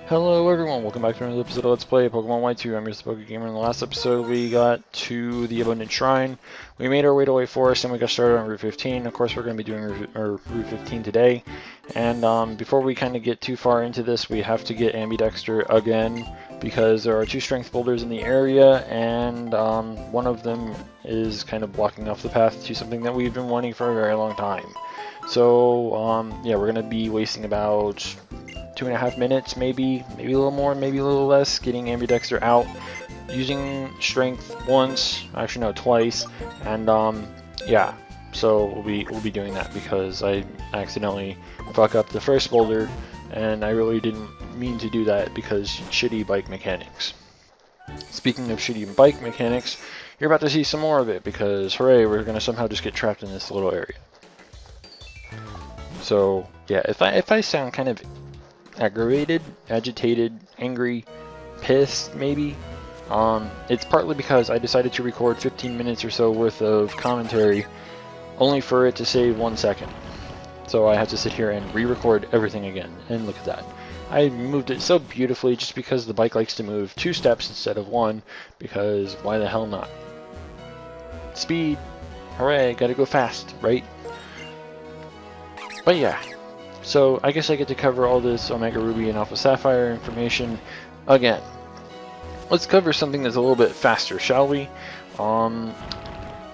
Hello everyone, welcome back to another episode of Let's Play Pokemon Y2. I'm your Gamer. In the last episode we got to the Abundant Shrine. We made our way to White Forest and we got started on Route 15. Of course we're going to be doing Route 15 today. And before we kind of get too far into this, we have to get Ambidexter again, because there are two strength boulders in the area, and one of them is kind of blocking off the path to something that we've been wanting for a very long time. So yeah, we're going to be wasting about 2.5 minutes, maybe a little more, maybe a little less, getting Ambidexter out, using strength once, actually no, twice, and yeah, so we'll be doing that because I accidentally fuck up the first boulder, and I really didn't mean to do that because shitty bike mechanics. Speaking of shitty bike mechanics, you're about to see some more of it because, hooray, we're gonna somehow just get trapped in this little area. So yeah, if I sound kind of aggravated, agitated, angry, pissed, maybe, it's partly because I decided to record 15 minutes or so worth of commentary only for it to save 1 second. So I have to sit here and re-record everything again, and look at that. I moved it so beautifully just because the bike likes to move 2 steps instead of 1, because why the hell not? Speed! Hooray, gotta go fast, right? But yeah. So I guess I get to cover all this OmegaRuby and AlphaSapphire information again. Let's cover something that's a little bit faster, shall we?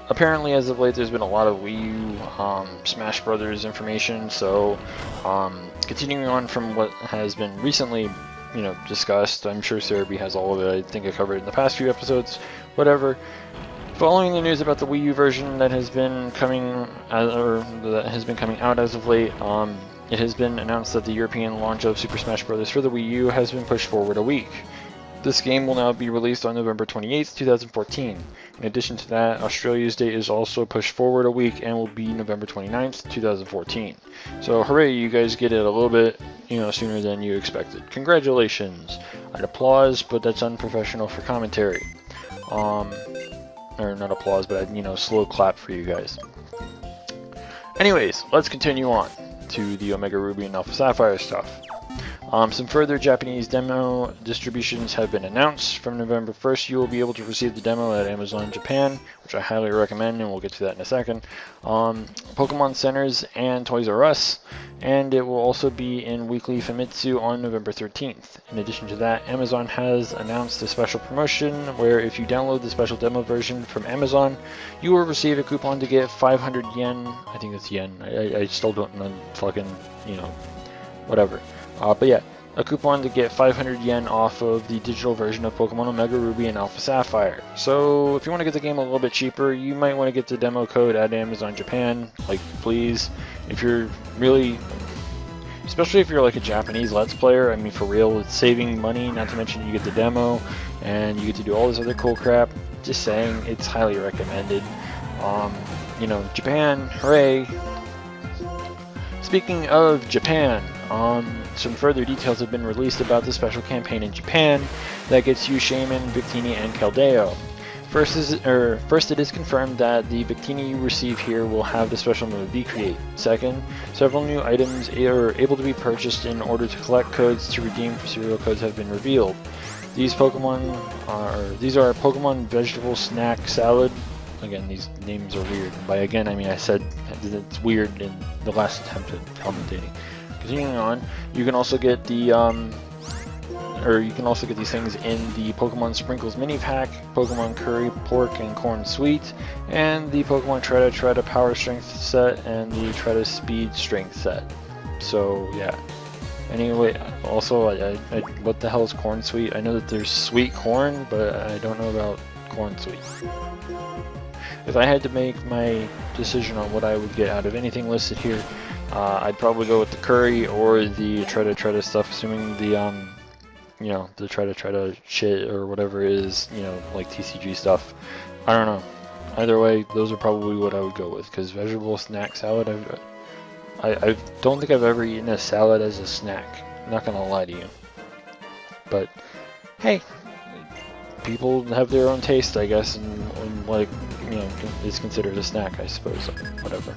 Apparently as of late there's been a lot of Wii U Smash Brothers information, so continuing on from what has been recently, discussed, I'm sure Serebii has all of it. I think I covered it in the past few episodes, whatever. Following the news about the Wii U version that has been coming out as of late, it has been announced that the European launch of Super Smash Bros. For the Wii U has been pushed forward a week. This game will now be released on November 28th, 2014. In addition to that, Australia's date is also pushed forward a week and will be November 29th, 2014. So hooray, you guys get it a little bit, sooner than you expected. Congratulations. I'd applause, but that's unprofessional for commentary. Or not applause, but I'd, slow clap for you guys. Anyways, let's continue on to the OmegaRuby and AlphaSapphire stuff. Some further Japanese demo distributions have been announced. From November 1st, you will be able to receive the demo at Amazon Japan, which I highly recommend, and we'll get to that in a second. Pokemon Centers and Toys R Us, and it will also be in Weekly Famitsu on November 13th. In addition to that, Amazon has announced a special promotion where if you download the special demo version from Amazon, you will receive a coupon to get 500 yen. I think it's yen. I still don't know fucking, whatever. But yeah, a coupon to get 500 yen off of the digital version of Pokemon OmegaRuby and AlphaSapphire. So if you want to get the game a little bit cheaper, you might want to get the demo code at Amazon Japan, please. If you're really, especially if you're like a Japanese Let's Player, I mean for real, it's saving money, not to mention you get the demo, and you get to do all this other cool crap. Just saying, it's highly recommended. Japan, hooray! Speaking of Japan, some further details have been released about the special campaign in Japan that gets you Shaman, Victini, and Keldeo. First, it is confirmed that the Victini you receive here will have the special move V-Create. Second, several new items are able to be purchased in order to collect codes to redeem for serial codes have been revealed. These are Pokemon Vegetable Snack Salad. Again, these names are weird. By again, I mean I said it's weird in the last attempt at commentating. Continuing on, you can also get the these things in the Pokemon Sprinkles mini pack, Pokemon Curry Pork and Corn Sweet, and the Pokemon Treecko Power Strength set and the Treecko Speed Strength set. So yeah. Anyway, also, what the hell is Corn Sweet? I know that there's sweet corn, but I don't know about Corn Sweet. If I had to make my decision on what I would get out of anything listed here, I'd probably go with the curry or the Treecko stuff, assuming the the Treecko shit or whatever it is, like TCG stuff. I don't know. Either way, those are probably what I would go with, because vegetable snack salad, I don't think I've ever eaten a salad as a snack. I'm not gonna lie to you. But hey, people have their own taste, I guess, and like, is considered a snack, I suppose. Whatever.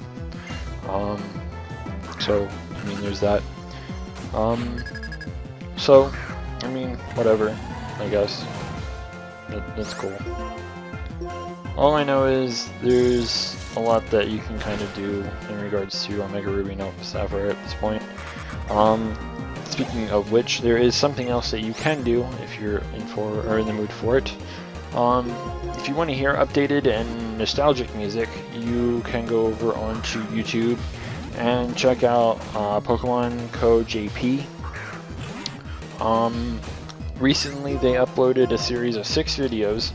So, I mean, there's that. So, I mean, whatever, I guess. That's cool. All I know is there's a lot that you can kind of do in regards to OmegaRuby and AlphaSapphire at this point. Speaking of which, there is something else that you can do if you're in the mood for it. If you want to hear updated and nostalgic music, you can go over onto YouTube and check out Pokemon Co. JP. Recently they uploaded a series of 6 videos,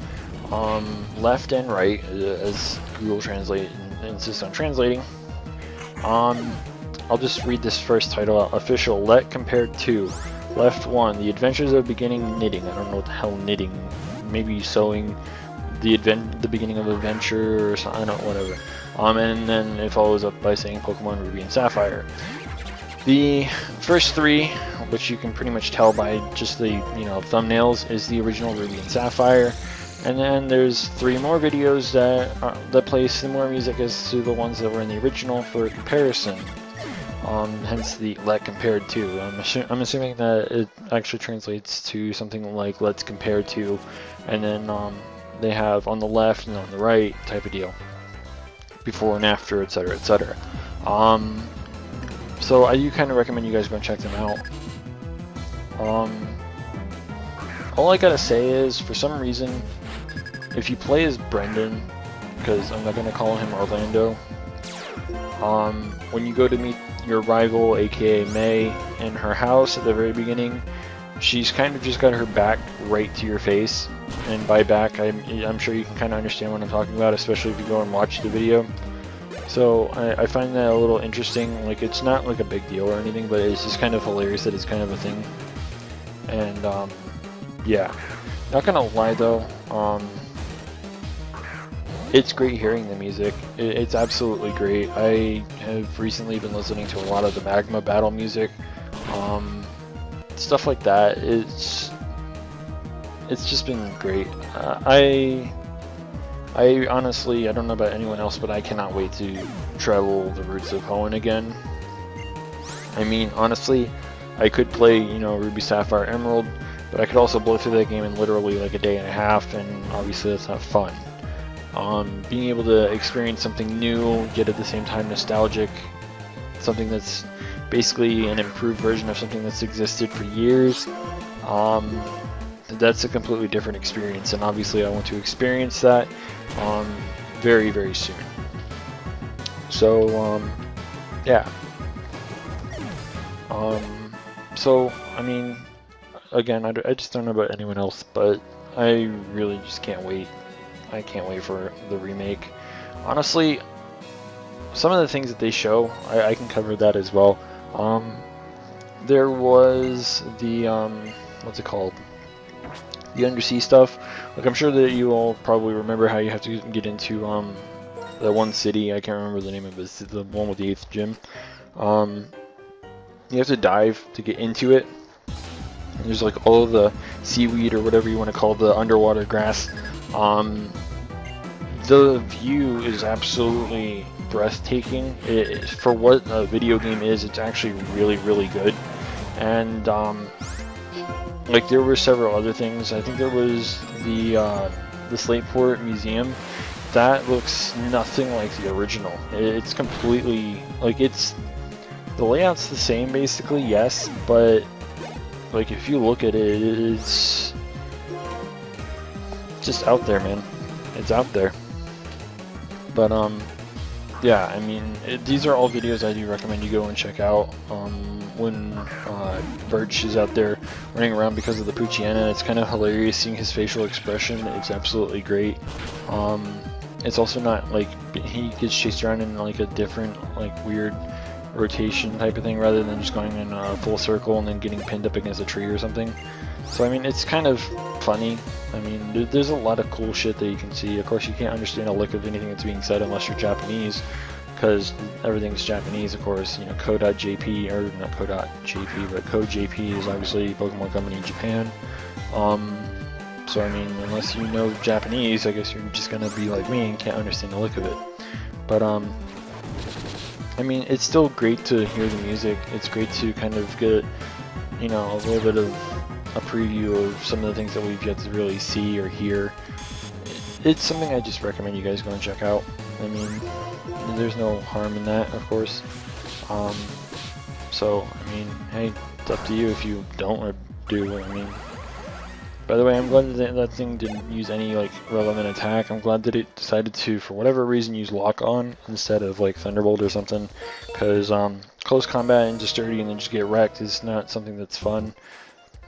left and right, as Google Translate insists on translating. I'll just read this first title out. Official Let Compared to Left 1, The Adventures of Beginning Knitting. I don't know what the hell knitting, maybe sewing, the beginning of adventure or something, I don't know, whatever. And then it follows up by saying Pokemon Ruby and Sapphire. The first 3, which you can pretty much tell by just the thumbnails, is the original Ruby and Sapphire. And then there's 3 more videos that play similar music as to the ones that were in the original for comparison. Hence the Let Compared to. I'm assuming that it actually translates to something like Let's Compare To, and then they have on the left and on the right type of deal, before and after, etc., etc. So I do kind of recommend you guys go and check them out. All I gotta say is, for some reason, if you play as Brendan, because I'm not gonna call him Orlando, when you go to meet your rival, aka May, in her house at the very beginning, she's kind of just got her back right to your face, and by back I'm sure you can kind of understand what I'm talking about, especially if you go and watch the video. So I find that a little interesting. Like, it's not like a big deal or anything, but it's just kind of hilarious that it's kind of a thing. And yeah, not gonna lie though, it's great hearing the music. It's absolutely great. I have recently been listening to a lot of the Magma battle music, stuff like that. It's just been great. I honestly, I don't know about anyone else, but I cannot wait to travel the routes of Hoenn again. I mean, honestly, I could play, Ruby, Sapphire, Emerald, but I could also blow through that game in literally like a day and a half, and obviously that's not fun. Being able to experience something new, yet at the same time nostalgic, something that's basically an improved version of something that's existed for years, that's a completely different experience, and obviously I want to experience that very, very soon. So, yeah. So, I mean, again, I just don't know about anyone else, but I really just can't wait. I can't wait for the remake. Honestly, some of the things that they show, I can cover that as well. There was the, what's it called? The undersea stuff. Like, I'm sure that you all probably remember how you have to get into the one city. I can't remember the name of it. It's the one with the 8th gym. You have to dive to get into it. And there's like all of the seaweed, or whatever you want to call the underwater grass. The view is absolutely breathtaking. For what a video game is, it's actually really, really good. And like, there were several other things. I think there was the Slateport Museum. That looks nothing like the original. It's completely, like, the layout's the same basically, yes, but like, if you look at it, it's just out there, man. It's out there. But yeah, I mean, these are all videos I do recommend you go and check out. When Birch is out there running around because of the Poochyena, it's kind of hilarious seeing his facial expression. It's absolutely great. It's also not like he gets chased around in like a different, like, weird rotation type of thing, rather than just going in a full circle and then getting pinned up against a tree or something. So I mean, it's kind of funny. I mean, there's a lot of cool shit that you can see. Of course, you can't understand a lick of anything that's being said unless you're Japanese, because everything's Japanese, of course. Co.jp, or not Co.jp, but Co.jp is obviously Pokemon Company in Japan. So I mean, unless you know Japanese, I guess you're just gonna be like me and can't understand the lick of it. But I mean, it's still great to hear the music. It's great to kind of get, a little bit of a preview of some of the things that we've yet to really see or hear. It's something I just recommend you guys go and check out. I mean, there's no harm in that, of course. So, I mean, hey, it's up to you if you don't or do. I mean, by the way, I'm glad that that thing didn't use any like relevant attack. I'm glad that it decided to, for whatever reason, use Lock On instead of like Thunderbolt or something. Because close combat and just dirty and then just get wrecked is not something that's fun.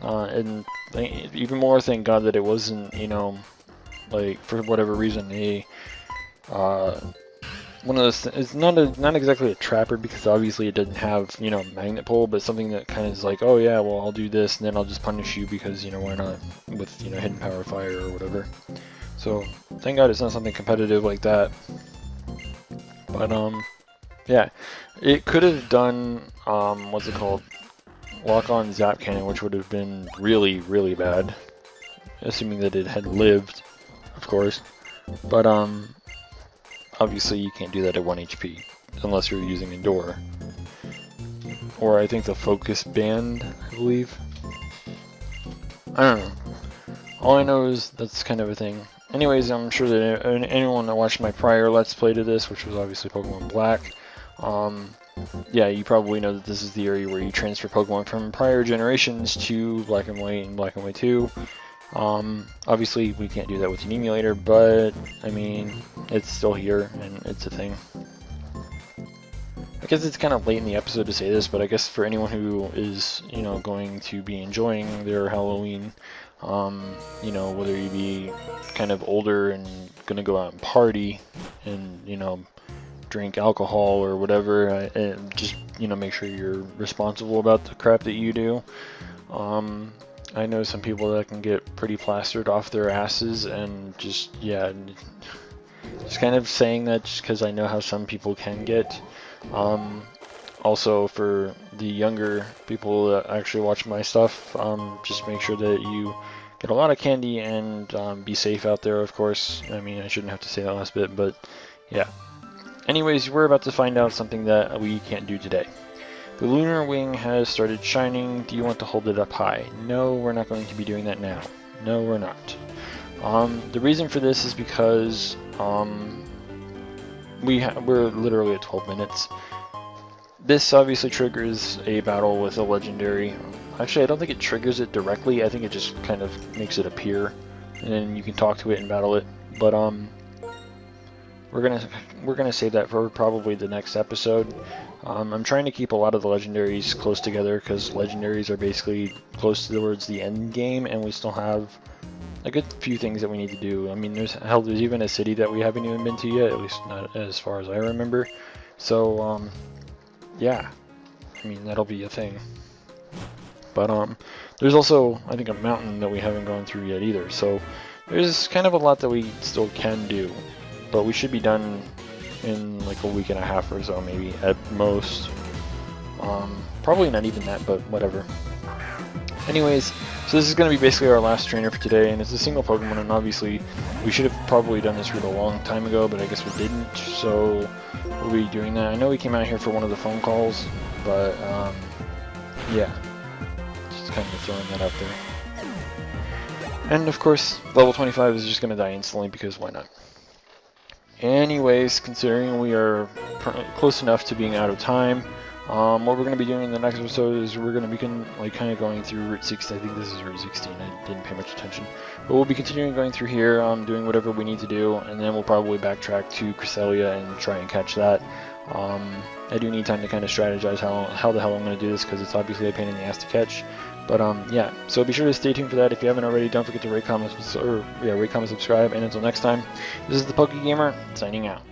And even more, thank God that it wasn't, you know, like for whatever reason, one of those. It's not exactly a trapper because obviously it doesn't have, you know, magnet pull, but something that kind of is like, oh yeah, well I'll do this and then I'll just punish you because, you know, why not, with, you know, hidden power fire or whatever. So thank God it's not something competitive like that. But yeah, it could have done what's it called, Lock On Zap Cannon, which would have been really, really bad, assuming that it had lived, of course. But obviously you can't do that at 1 HP unless you're using Endure, or I think the Focus Band, I believe. I don't know. All I know is that's kind of a thing. Anyways, I'm sure that anyone that watched my prior Let's Play to this, which was obviously Pokemon Black, yeah, you probably know that this is the area where you transfer Pokemon from prior generations to Black and White and Black and White 2. Obviously we can't do that with an emulator, but I mean, it's still here and it's a thing. I guess it's kind of late in the episode to say this, but I guess for anyone who is, you know, going to be enjoying their Halloween, you know, whether you be kind of older and gonna go out and party and, you know, drink alcohol or whatever, and just, you know, make sure you're responsible about the crap that you do. I know some people that can get pretty plastered off their asses, and just, yeah, just kind of saying that just because I know how some people can get. Also, for the younger people that actually watch my stuff, just make sure that you get a lot of candy and be safe out there, of course. I mean, I shouldn't have to say that last bit, but yeah. Anyways, we're about to find out something that we can't do today. The lunar wing has started shining. Do you want to hold it up high? No, we're not going to be doing that now. No, we're not. The reason for this is because we're literally at 12 minutes. This obviously triggers a battle with a legendary. Actually, I don't think it triggers it directly. I think it just kind of makes it appear, and then you can talk to it and battle it. But we're gonna save that for probably the next episode. I'm trying to keep a lot of the legendaries close together because legendaries are basically close towards the end game, and we still have a good few things that we need to do. I mean, there's even a city that we haven't even been to yet, at least not as far as I remember. So yeah, I mean, that'll be a thing. But there's also, I think, a mountain that we haven't gone through yet either. So there's kind of a lot that we still can do, but we should be done in like a week and a half or so, maybe at most. Probably not even that, but whatever. Anyways, so this is going to be basically our last trainer for today, and it's a single Pokemon, and obviously we should have probably done this route a long time ago, but I guess we didn't, so we'll be doing that. I know we came out here for one of the phone calls, but yeah, just kind of throwing that out there. And of course, level 25 is just going to die instantly because why not? Anyways, considering we are close enough to being out of time, what we're going to be doing in the next episode is we're going to be kind of going through Route 16. I think this is Route 16. I didn't pay much attention. But we'll be continuing going through here, doing whatever we need to do, and then we'll probably backtrack to Cresselia and try and catch that. I do need time to kind of strategize how the hell I'm going to do this, because it's obviously a pain in the ass to catch. But yeah, so be sure to stay tuned for that. If you haven't already, don't forget to rate, comment, subscribe, and until next time, this is the PokeGamer signing out.